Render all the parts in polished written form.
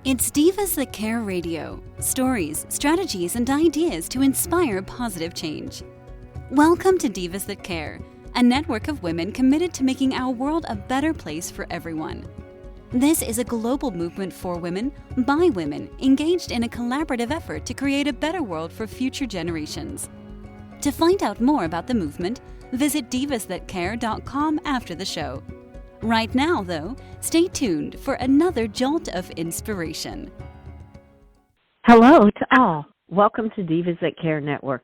It's Divas That Care Radio. Stories, strategies, and ideas to inspire positive change. Welcome to Divas That Care, a network of women committed to making our world a better place for everyone. This is a global movement for women, by women, engaged in a collaborative effort to create a better world for future generations. To find out more about the movement, visit divasthatcare.com after the show. Right now, though, stay tuned for another jolt of inspiration. Hello to all. Welcome to Divas That Care Network.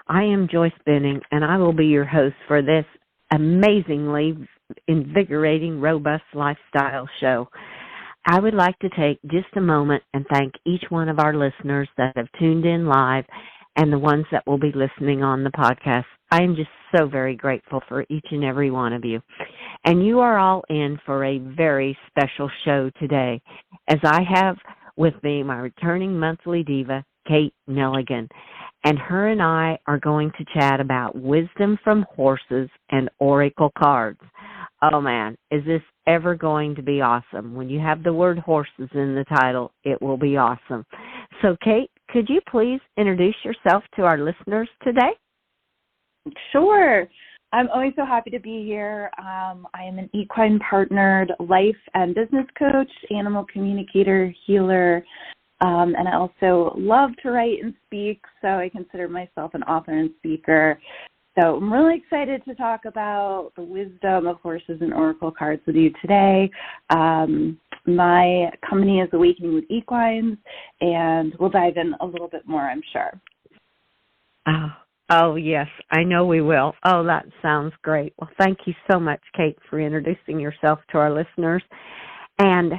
I am Joyce Benning, and I will be your host for this amazingly invigorating, robust lifestyle show. I would like to take just a moment and thank each one of our listeners that have tuned in live and the ones that will be listening on the podcast. I am just so very grateful for each and every one of you. And you are all in for a very special show today, as I have with me my returning monthly diva, Kate Nelligan. And her and I are going to chat about wisdom from horses and oracle cards. Oh man, is this ever going to be awesome? When you have the word horses in the title, it will be awesome. So Kate, could you please introduce yourself to our listeners today? Sure. I'm always so happy to be here. I am an equine partnered life and business coach, animal communicator, healer, and I also love to write and speak, so I consider myself an author and speaker. So I'm really excited to talk about the wisdom of horses and oracle cards with you today. My company is Awakening with Equines, and we'll dive in a little bit more, I'm sure. Oh, yes, I know we will. Oh, that sounds great. Well, thank you so much, Kate, for introducing yourself to our listeners. And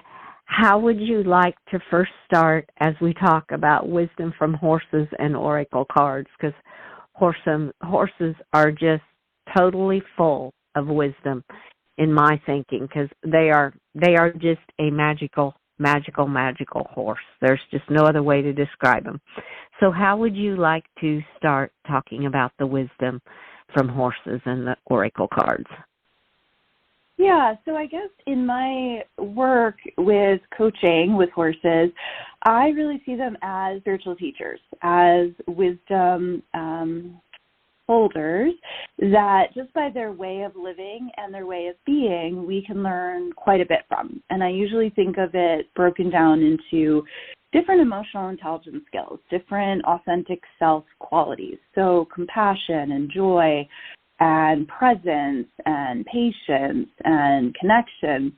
how would you like to first start as we talk about wisdom from horses and oracle cards? Because horses are just totally full of wisdom in my thinking, because they are just a magical horse. There's just no other way to describe them. So how would you like to start talking about the wisdom from horses and the oracle cards? Yeah, so I guess in my work with coaching with horses, I really see them as spiritual teachers, as wisdom holders that just by their way of living and their way of being, we can learn quite a bit from. And I usually think of it broken down into different emotional intelligence skills, different authentic self qualities. So compassion and joy and presence and patience and connection.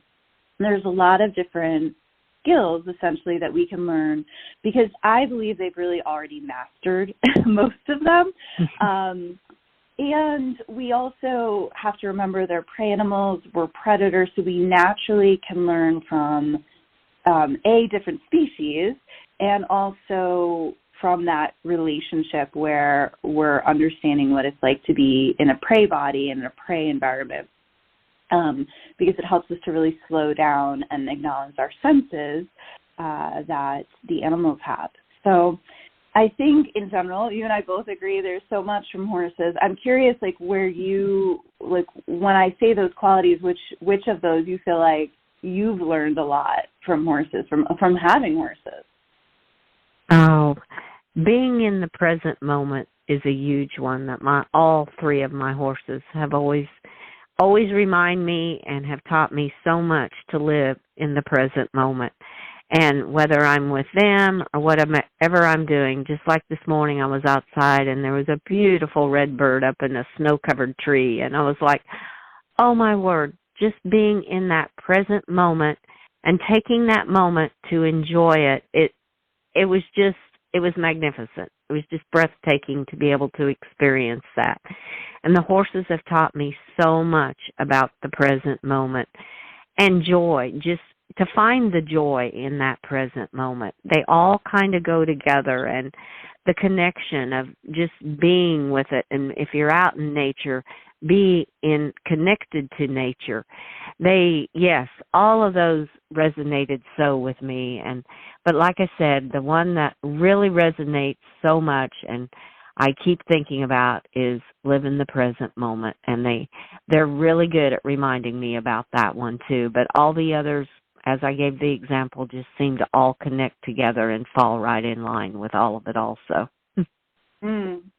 There's a lot of different skills essentially that we can learn because I believe they've really already mastered most of them. And we also have to remember they're prey animals, we're predators, so we naturally can learn from different species and also from that relationship where we're understanding what it's like to be in a prey body and in a prey environment. Because it helps us to really slow down and acknowledge our senses that the animals have. So I think in general, you and I both agree there's so much from horses. I'm curious, where you, when I say those qualities, which of those you feel like you've learned a lot from horses, from having horses? Oh, being in the present moment is a huge one that all three of my horses have always remind me and have taught me so much to live in the present moment. And whether I'm with them or whatever I'm doing, just like this morning I was outside and there was a beautiful red bird up in a snow-covered tree. And I was like, oh my word, just being in that present moment and taking that moment to enjoy it, it was magnificent. It was just breathtaking to be able to experience that. And the horses have taught me so much about the present moment and joy, just to find the joy in that present moment. They all kind of go together, and the connection of just being with it. And if you're out in nature, connected to nature. All of those resonated so with me. But like I said, the one that really resonates so much and I keep thinking about is live in the present moment. And they're really good at reminding me about that one too. But all the others as I gave the example, just seem to all connect together and fall right in line with all of it also.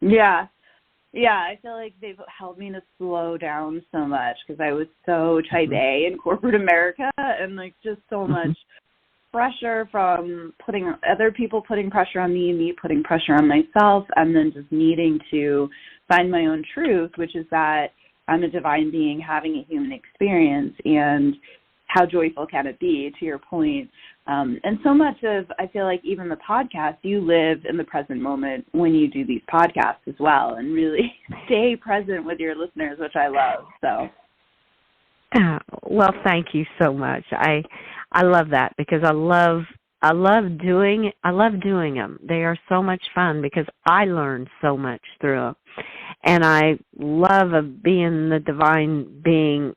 Yeah. Yeah, I feel like they've helped me to slow down so much because I was so type A in corporate America, and like just so much pressure from other people putting pressure on me putting pressure on myself, and then just needing to find my own truth, which is that I'm a divine being having a human experience, and how joyful can it be, to your point. And so much of, I feel like even the podcast, you live in the present moment when you do these podcasts as well, and really stay present with your listeners, which I love. So, well, thank you so much. I love that because I love doing them. They are so much fun because I learned so much through them, and I love being the divine being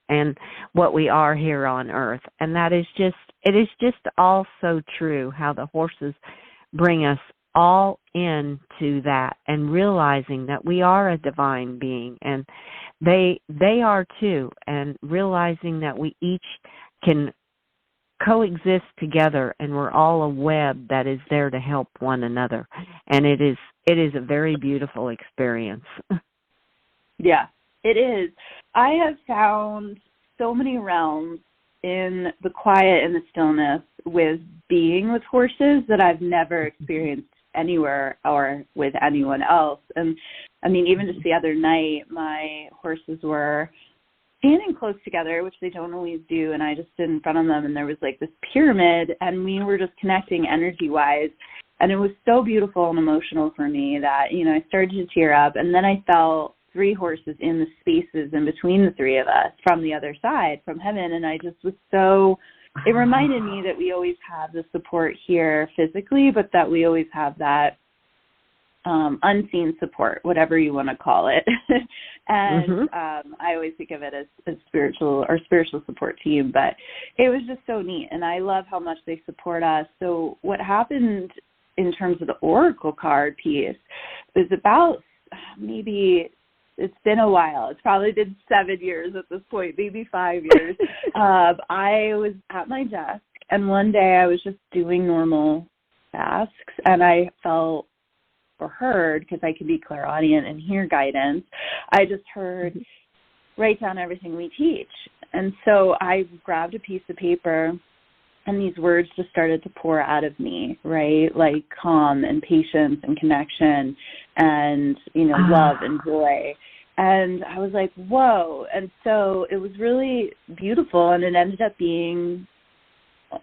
and what we are here on earth. And it is just all so true how the horses bring us all into that, and realizing that we are a divine being, and they are too, and realizing that we each can coexist together, and we're all a web that is there to help one another. And it is a very beautiful experience. Yeah, it is. I have found so many realms in the quiet and the stillness with being with horses that I've never experienced anywhere or with anyone else. And I mean, even just the other night, my horses were standing close together, which they don't always do, and I just stood in front of them, and there was like this pyramid, and we were just connecting energy-wise. And it was so beautiful and emotional for me that, I started to tear up, and then I felt 3 horses in the spaces in between the 3 of us from the other side, from heaven, and I just was so, it reminded me that we always have the support here physically, but that we always have that unseen support, whatever you want to call it. And I always think of it as spiritual support team, but it was just so neat, and I love how much they support us. So what happened in terms of the Oracle card piece was about maybe, it's been a while. It's probably been 7 years at this point, maybe 5 years. I was at my desk, and one day I was just doing normal tasks, and I felt or heard, because I can be clairaudient and hear guidance, I just heard, write down everything we teach. And so I grabbed a piece of paper, and these words just started to pour out of me, right? Like calm and patience and connection and, love and joy. And I was like, whoa. And so it was really beautiful, and it ended up being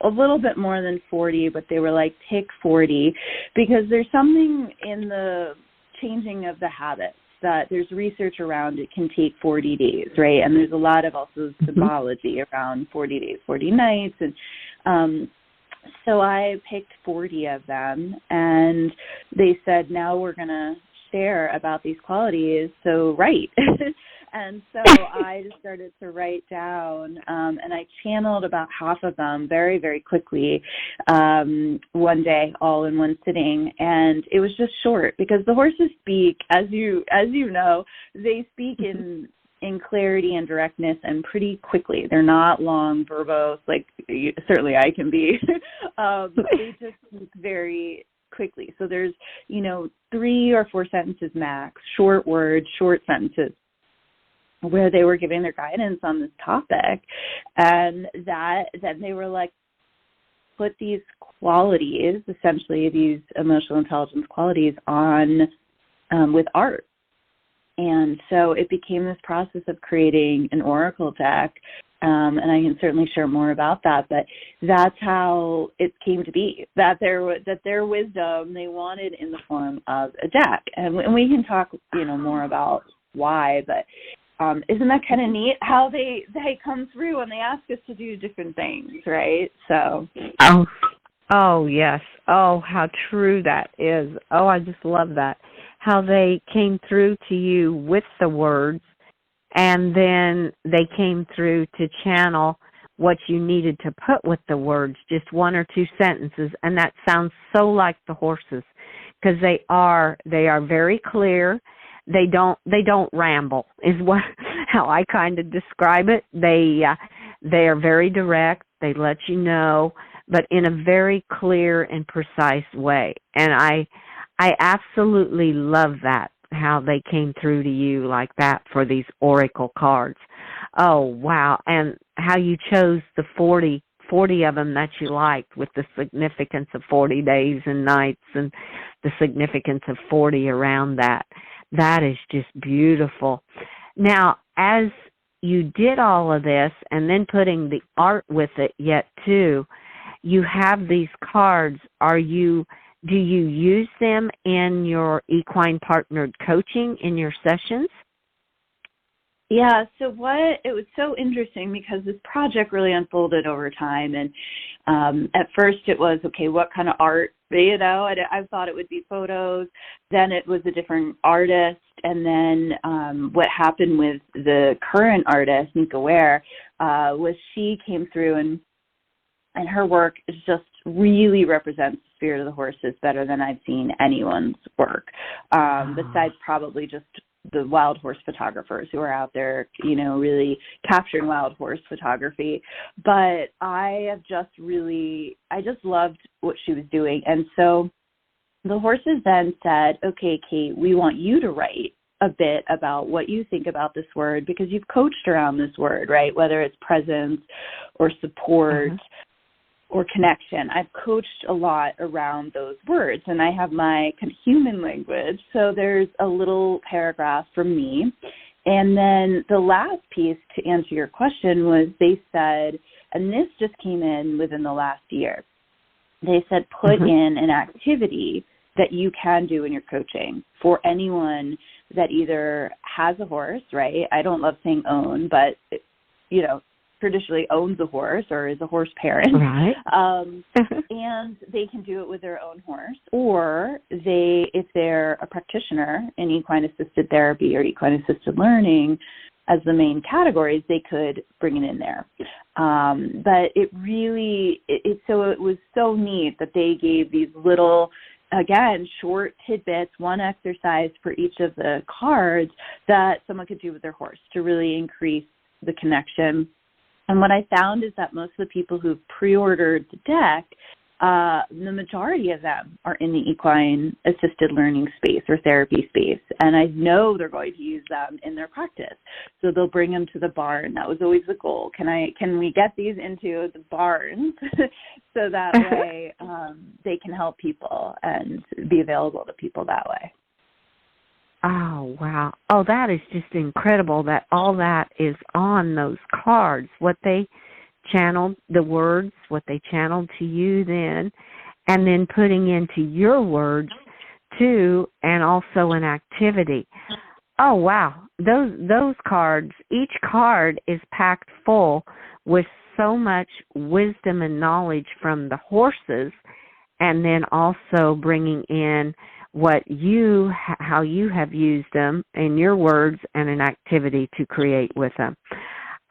a little bit more than 40, but they were like, pick 40, because there's something in the changing of the habits that there's research around. It can take 40 days, right? And there's a lot of also symbology around 40 days, 40 nights. And so I picked 40 of them, and they said, now we're going to share about these qualities, so write. And so I just started to write down, and I channeled about half of them very, very quickly one day, all in one sitting. And it was just short, because the horses speak, as you know, they speak in clarity and directness and pretty quickly. They're not long, verbose, like certainly I can be. They just speak very quickly. So there's, 3 or 4 sentences max, short words, short sentences, where they were giving their guidance on this topic. And then they were like, put these qualities, essentially these emotional intelligence qualities, on with art. And so it became this process of creating an oracle deck, and I can certainly share more about that, but that's how it came to be, that their wisdom they wanted in the form of a deck. And we can talk, more about why, but isn't that kind of neat how they come through and they ask us to do different things, right? So. Oh, yes. Oh, how true that is. Oh, I just love that. How they came through to you with the words, and then they came through to channel what you needed to put with the words, just 1 or 2 sentences. And that sounds so like the horses, because they are very clear. They don't ramble, is how I kind of describe it. They are very direct. They let you know, but in a very clear and precise way. And I absolutely love that, how they came through to you like that for these oracle cards. Oh, wow. And how you chose the 40 of them that you liked, with the significance of 40 days and nights and the significance of 40 around that. That is just beautiful. Now, as you did all of this and then putting the art with it yet too, you have these cards. Do you use them in your equine partnered coaching in your sessions? Yeah, so it was so interesting because this project really unfolded over time. And at first it was, okay, what kind of art? I thought it would be photos. Then it was a different artist. And then what happened with the current artist, Nika Ware, was she came through and her work is just really represents the spirit of the horses better than I've seen anyone's work, besides probably just the wild horse photographers who are out there, really capturing wild horse photography. But I just loved what she was doing. And so the horses then said, okay, Kate, we want you to write a bit about what you think about this word, because you've coached around this word, right? Whether it's presence or support, or connection. I've coached a lot around those words, and I have my kind of human language. So there's a little paragraph from me. And then the last piece, to answer your question, was they said, and this just came in within the last year, they said put in an activity that you can do in your coaching for anyone that either has a horse, right? I don't love saying own, but, traditionally owns a horse or is a horse parent, right? And they can do it with their own horse, or if they're a practitioner in equine assisted therapy or equine assisted learning as the main categories, they could bring it in there. But it was so neat that they gave these little, again, short tidbits, one exercise for each of the cards that someone could do with their horse to really increase the connection. And what I found is that most of the people who've pre-ordered the deck, the majority of them are in the equine assisted learning space or therapy space. And I know they're going to use them in their practice. So they'll bring them to the barn. That was always the goal. Can we get these into the barns so that way they can help people and be available to people that way? Oh, wow. Oh, that is just incredible that all that is on those cards, what they channeled, the words, what they channeled to you then, and then putting into your words, too, and also an activity. Oh, wow. Those cards, each card is packed full with so much wisdom and knowledge from the horses, and then also bringing in how you have used them in your words and an activity to create with them.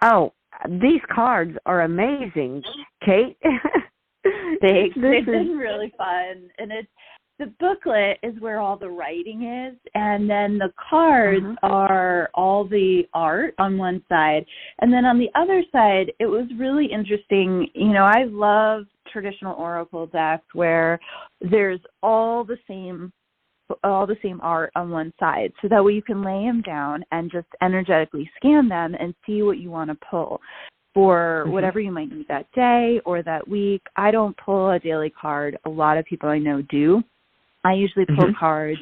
Oh, these cards are amazing, Kate. They've been really fun. And the booklet is where all the writing is, and then the cards are all the art on one side. And then on the other side, it was really interesting. I love traditional oracle decks where there's all the same art on one side, so that way you can lay them down and just energetically scan them and see what you want to pull for whatever you might need that day or that week. I don't pull a daily card. A lot of people I know do. I usually pull cards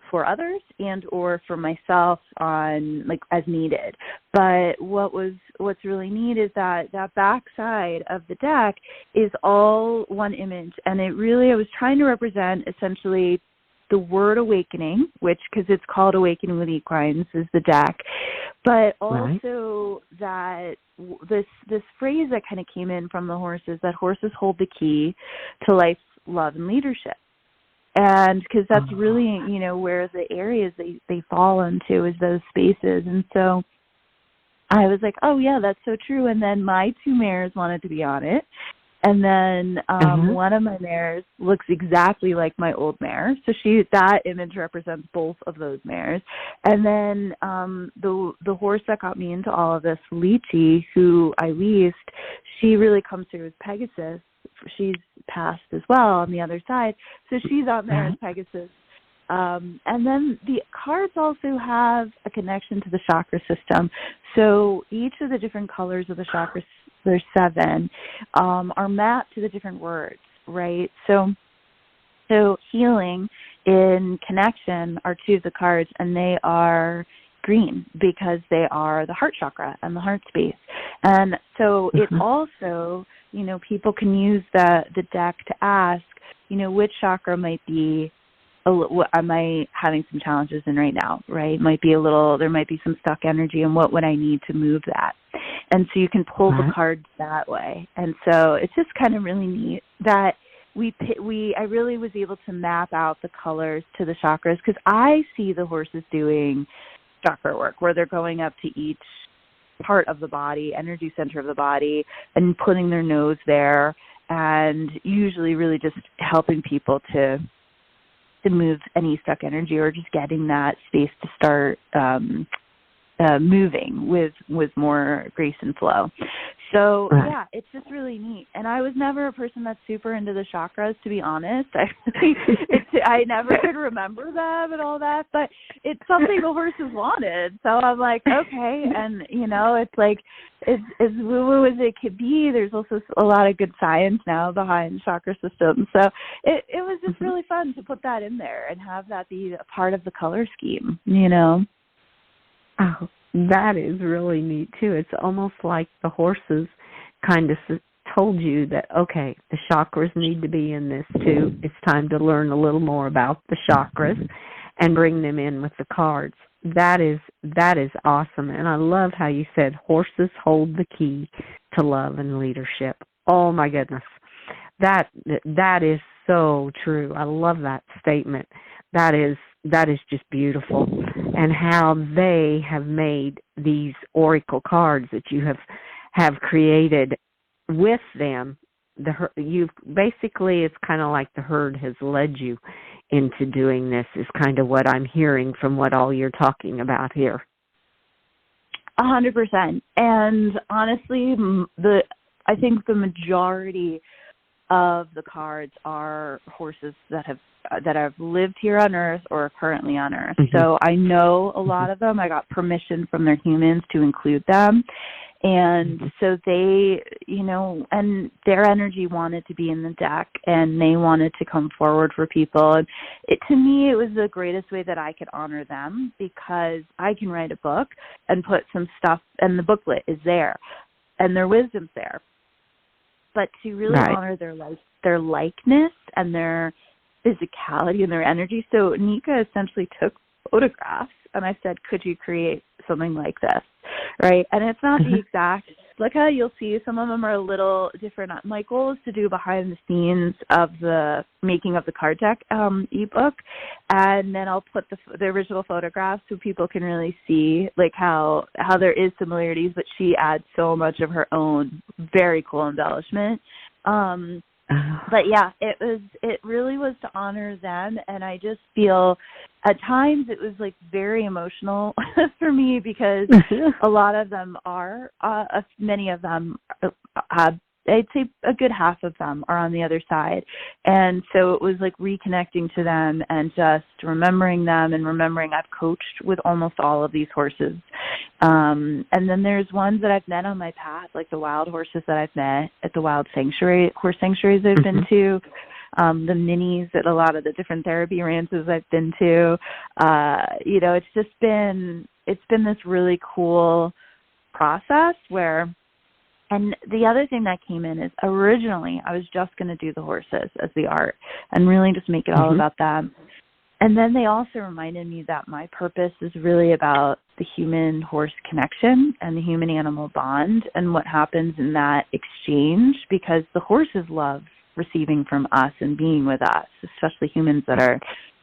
for others and or for myself on as needed. But what's really neat is that back side of the deck is all one image, and I was trying to represent essentially the word awakening, which, because it's called Awakening with Equines, is the deck, but also that this phrase that kind of came in from the horses, that horses hold the key to life, love, and leadership. And because that's really, where the areas they fall into is those spaces. And so I was like, oh, yeah, that's so true. And then my two mares wanted to be on it. And then Mm-hmm. one of my mares looks exactly like my old mare. So that image represents both of those mares. And then the horse that got me into all of this, Lychee, who I leased, she really comes through as Pegasus. She's passed as well on the other side. So she's on there as Pegasus. And then the cards also have a connection to the chakra system. So each of the different colors of the chakras, there's 7, are mapped to the different words, right? So healing in connection are 2 of the cards, and they are green because they are the heart chakra and the heart space. And so it also, people can use the deck to ask, which chakra might be, am I having some challenges in right now, right? There might be some stuck energy, and what would I need to move that? And so you can pull the cards that way. And so it's just kind of really neat that I really was able to map out the colors to the chakras, because I see the horses doing chakra work where they're going up to each part of the body, energy center of the body, and putting their nose there, and usually really just helping people to move any stuck energy, or just getting that space to start moving with more grace and flow. So yeah, it's just really neat. And I was never a person that's super into the chakras, to be honest. I never could remember them and all that, but it's something the horses wanted. So I'm like, okay. And it's like, as woo-woo as it could be, there's also a lot of good science now behind the chakra system. So it was just really fun to put that in there and have that be a part of the color scheme, Oh, that is really neat, too. It's almost like the horses kind of told you that, okay, the chakras need to be in this, too. It's time to learn a little more about the chakras and bring them in with the cards. That is awesome. And I love how you said horses hold the key to love and leadership. Oh, my goodness. That is so true. I love that statement. That is just beautiful. And how they have made these oracle cards that you have created with them. Basically, it's kind of like the herd has led you into doing this, is kind of what I'm hearing from what all you're talking about here. 100%. And honestly, I think the majority of the cards are horses that have lived here on Earth or are currently on Earth. Mm-hmm. So I know a lot of them. I got permission from their humans to include them. And so they, and their energy wanted to be in the deck, and they wanted to come forward for people. And to me, it was the greatest way that I could honor them, because I can write a book and put some stuff, and the booklet is there, and their wisdom's there. But to really honor their likeness and their physicality and their energy. So Nika essentially took photographs, and I said, could you create something like this, right? And it's not the exact, like how you'll see some of them are a little different. My goal is to do behind the scenes of the making of the card deck ebook, and then I'll put the original photographs so people can really see like how there is similarities, but she adds so much of her own very cool embellishment. But yeah, it really was to honor them, and I just feel at times it was like very emotional for me, because a lot of them are, many of them have, I'd say a good half of them are on the other side. And so it was like reconnecting to them and just remembering them, and remembering I've coached with almost all of these horses. And then there's ones that I've met on my path, like the wild horses that I've met at the wild horse sanctuaries I've been to, the minis at a lot of the different therapy ranches I've been to. It's been this really cool process where. And the other thing that came in is originally I was just going to do the horses as the art and really just make it all about them. And then they also reminded me that my purpose is really about the human-horse connection and the human-animal bond and what happens in that exchange, because the horses love receiving from us and being with us, especially humans that are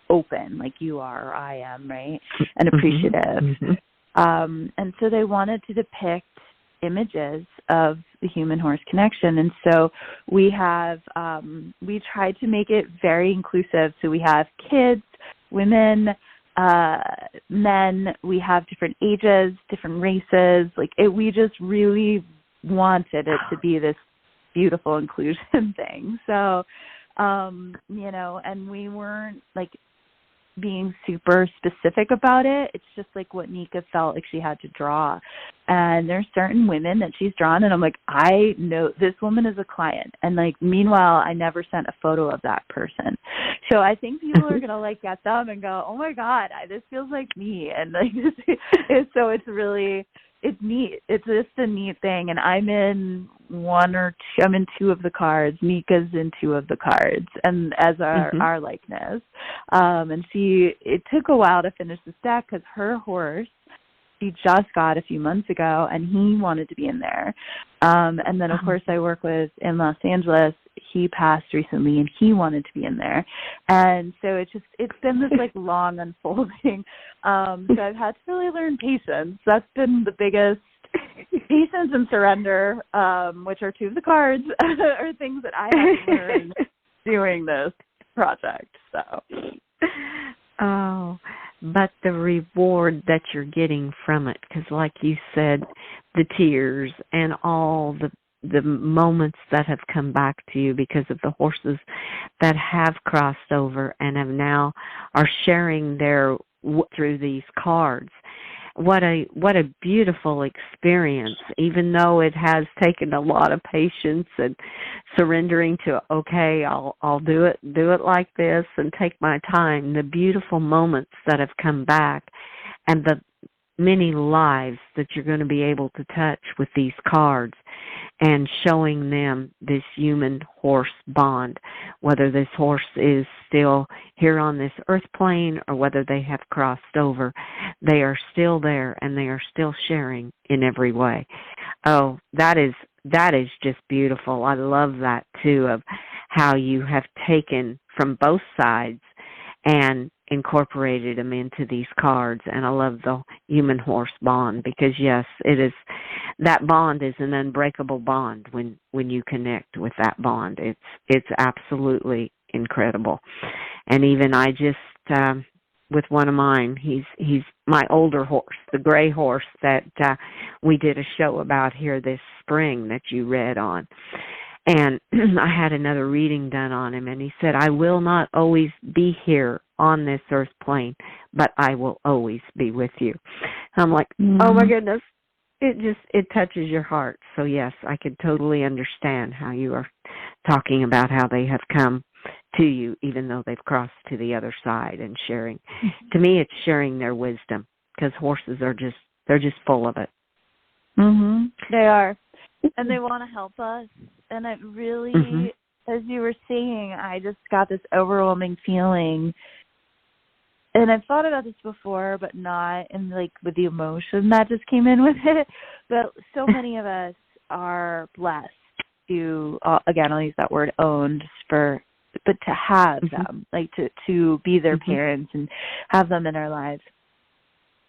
open like you are or I am, right, and appreciative. And so they wanted to depict images of the human-horse connection. And so we have, we tried to make it very inclusive. So we have kids, women, men, we have different ages, different races. Like we just really wanted it to be this beautiful inclusion thing. So, you know, and we weren't like being super specific about it. It's just like what Nika felt like she had to draw. And there's certain women that she's drawn, and I'm like, I know this woman is a client. And like, meanwhile, I never sent a photo of that person. So I think people are going to like get them and go, oh my God, this feels like me. And like, so it's really, it's neat. It's just a neat thing. And I'm in I'm in 2 of the cards. Nika's in 2 of the cards, and as our likeness. And it took a while to finish this deck because her horse, she just got a few months ago, and he wanted to be in there. And then, of course, I work with in Los Angeles. He passed recently, and he wanted to be in there. And so it's been this like long unfolding. So I've had to really learn patience. That's been the biggest. Patience and surrender, which are 2 of the cards, are things that I have to learn doing this project. So, oh, but the reward that you're getting from it, because like you said, the tears and all the moments that have come back to you because of the horses that have crossed over and have now are sharing through these cards. What a beautiful experience, even though it has taken a lot of patience and surrendering to, okay, I'll do it like this and take my time. The beautiful moments that have come back and the many lives that you're going to be able to touch with these cards and showing them this human-horse bond, whether this horse is still here on this earth plane or whether they have crossed over. They are still there and they are still sharing in every way. Oh, that is just beautiful. I love that, too, of how you have taken from both sides and incorporated them into these cards. And I love the human-horse bond because, yes, it is. That bond is an unbreakable bond when you connect with that bond. It's absolutely incredible. And even I just, with one of mine, he's my older horse, the gray horse that we did a show about here this spring that you read on. And I had another reading done on him, and he said, I will not always be here on this earth plane, but I will always be with you. I'm like, oh my goodness, it touches your heart. So yes, I could totally understand how you are talking about how they have come to you, even though they've crossed to the other side and sharing. To me, it's sharing their wisdom because horses are they're just full of it. They are. And they want to help us. And it really, as you were saying, I just got this overwhelming feeling. And I've thought about this before, but not in like with the emotion that just came in with it. But so many of us are blessed to, again, I'll use that word owned but to have them, like to be their parents and have them in our lives.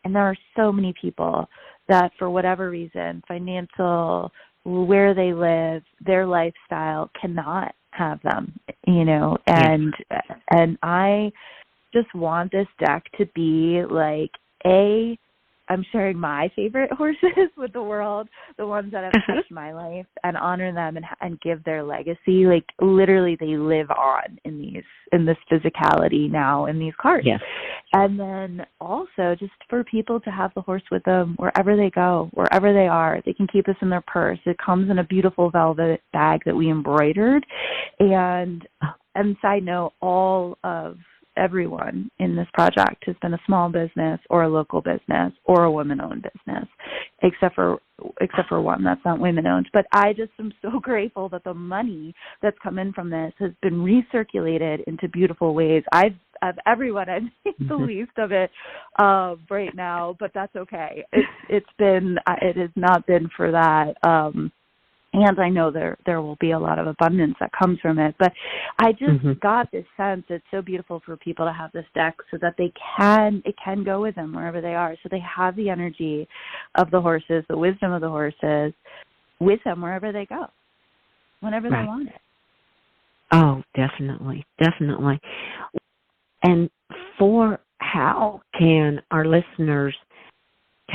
And there are so many people that for whatever reason, financial, where they live, their lifestyle cannot have them, you know, and I just want this deck to be like, I'm sharing my favorite horses with the world, the ones that have touched my life, and honor them and give their legacy. Like literally they live on in this physicality now in these cards. Yes. And then also just for people to have the horse with them wherever they go, wherever they are. They can keep this in their purse. It comes in a beautiful velvet bag that we embroidered. And side note, all of everyone in this project has been a small business or a local business or a women-owned business, except for one that's not women-owned. But I just am so grateful that the money that's come in from this has been recirculated into beautiful ways. I've made the least of it right now, but that's okay. It has not been for that. And I know there will be a lot of abundance that comes from it. But I just got this sense it's so beautiful for people to have this deck so that it can go with them wherever they are. So they have the energy of the horses, the wisdom of the horses with them wherever they go, whenever they want it. Oh, definitely, definitely. And how can our listeners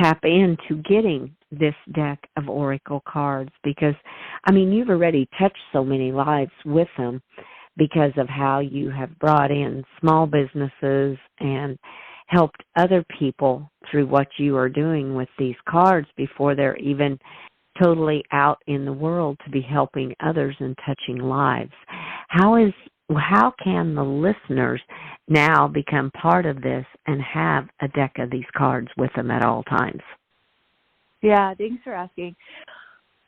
tap into getting this deck of oracle cards? Because, I mean, you've already touched so many lives with them because of how you have brought in small businesses and helped other people through what you are doing with these cards before they're even totally out in the world to be helping others and touching lives. How can the listeners now become part of this and have a deck of these cards with them at all times? Yeah, thanks for asking.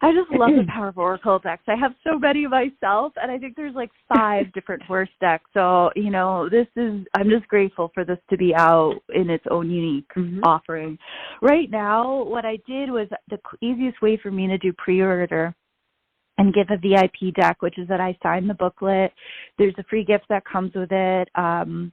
I just love the Power of Oracle decks. I have so many myself, and I think there's like 5 different horse decks. So, I'm just grateful for this to be out in its own unique offering. Right now, what I did was the easiest way for me to do pre-order and give a VIP deck, which is that I sign the booklet. There's a free gift that comes with it, and,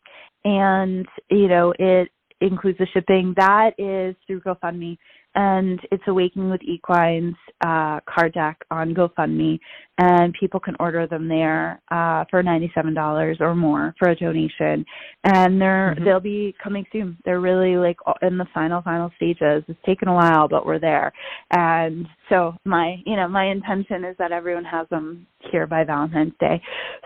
it includes the shipping. That is through GoFundMe, and it's Awakening with Equines card deck on GoFundMe, and people can order them there for $97 or more for a donation, and they'll be coming soon. They're really like in the final stages. It's taken a while, but we're there, and so my intention is that everyone has them here by Valentine's Day.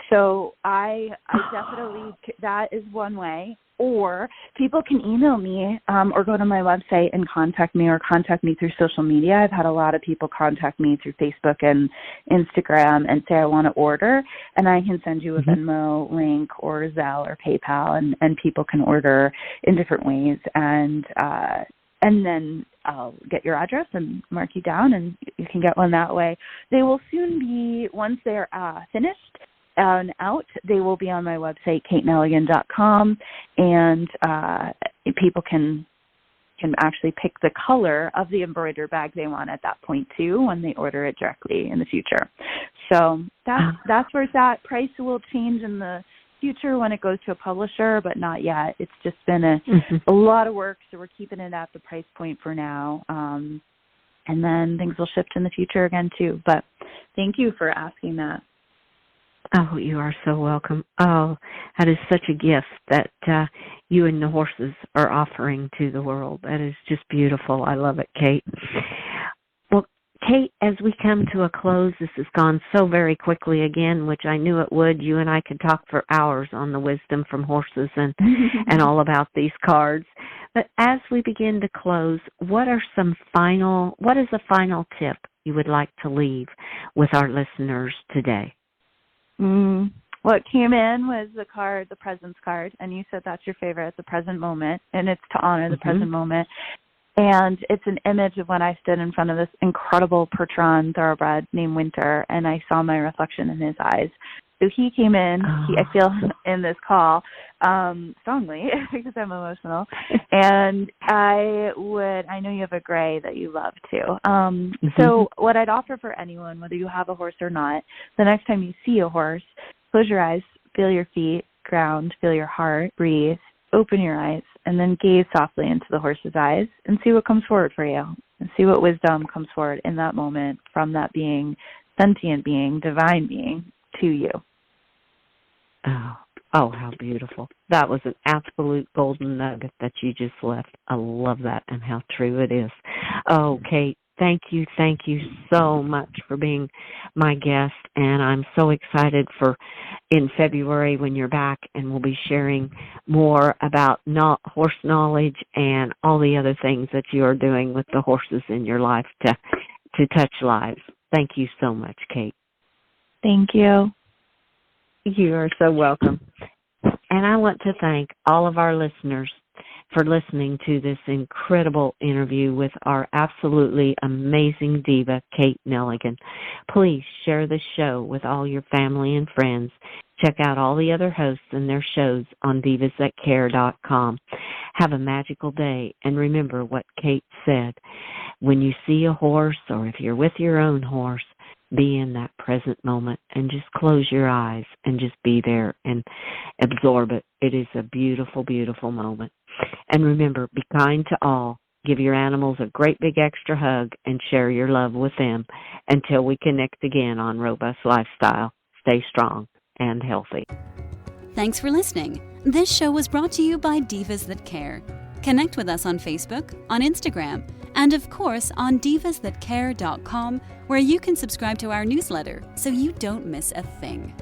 So I definitely, that is one way. Or people can email me or go to my website and contact me, or contact me through social media. I've had a lot of people contact me through Facebook and Instagram and say, I want to order, and I can send you a Venmo link or Zelle or PayPal, and people can order in different ways. And then I'll get your address and mark you down, and you can get one that way. They will soon be, once they're finished and out, they will be on my website, katenelligan.com, and people can actually pick the color of the embroidered bag they want at that point too, when they order it directly in the future. So that's where it's at. Price will change in the future when it goes to a publisher, but not yet. It's just been a lot of work, so we're keeping it at the price point for now. And then things will shift in the future again too. But thank you for asking that. Oh, you are so welcome. Oh, that is such a gift that you and the horses are offering to the world. That is just beautiful. I love it, Kate. Well, Kate, as we come to a close, this has gone so very quickly again, which I knew it would. You and I could talk for hours on the wisdom from horses and all about these cards. But as we begin to close, what is a final tip you would like to leave with our listeners today? What came in was the card, the presence card, and you said that's your favorite, the present moment, and it's to honor the present moment. And it's an image of when I stood in front of this incredible Percheron thoroughbred named Winter, and I saw my reflection in his eyes. So he came in, I feel in this call, strongly, because I'm emotional, and I know you have a gray that you love too. So what I'd offer for anyone, whether you have a horse or not, the next time you see a horse, close your eyes, feel your feet, ground, feel your heart, breathe, open your eyes, and then gaze softly into the horse's eyes and see what comes forward for you, and see what wisdom comes forward in that moment from that being, sentient being, divine being, to you. Oh, how beautiful. That was an absolute golden nugget that you just left. I love that and how true it is. Oh, Kate, thank you so much for being my guest, and I'm so excited for in February when you're back, and we'll be sharing more about horse knowledge and all the other things that you are doing with the horses in your life to touch lives. Thank you so much, Kate. Thank you. You are so welcome. And I want to thank all of our listeners for listening to this incredible interview with our absolutely amazing diva, Kate Nelligan. Please share the show with all your family and friends. Check out all the other hosts and their shows on divasthatcare.com. Have a magical day, and remember what Kate said. When you see a horse, or if you're with your own horse, be in that present moment and just close your eyes and just be there and absorb it. It is a beautiful, beautiful moment. And remember, be kind to all. Give your animals a great big extra hug and share your love with them until we connect again on Robust Lifestyle. Stay strong and healthy. Thanks for listening. This show was brought to you by Divas That Care. Connect with us on Facebook, on Instagram, and of course on divasthatcare.com, where you can subscribe to our newsletter so you don't miss a thing.